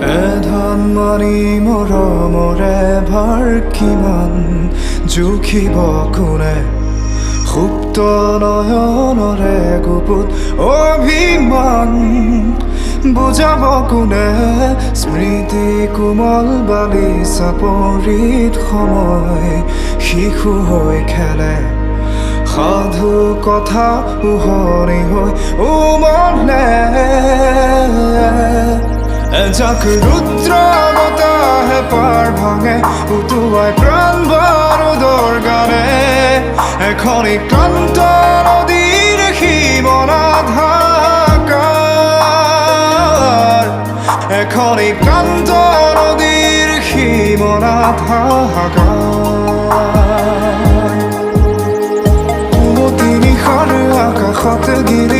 এধান মাৰি মৰমৰে ভাৰ কিমান জুখিব কোনে সুপ্ত নয়নৰে গুপুত অভিমান বুজাব কোনে স্মৃতি কোমল বালি চাপৰিত সময় শিশু হৈ খেলে সাধু কথা উহৰি হৈ উমলে এজাক ৰুদ্ৰ বতাহে পাৰ ভাঙে উটুৱাই প্ৰাণ বাৰুদৰ গানে এখনি ক্লান্ত নদীৰ সীমনাধাকাৰ এখনি ক্লান্ত নদীৰ সীমনাধাকাৰ তিনি নিশাৰ আকাশত গিৰি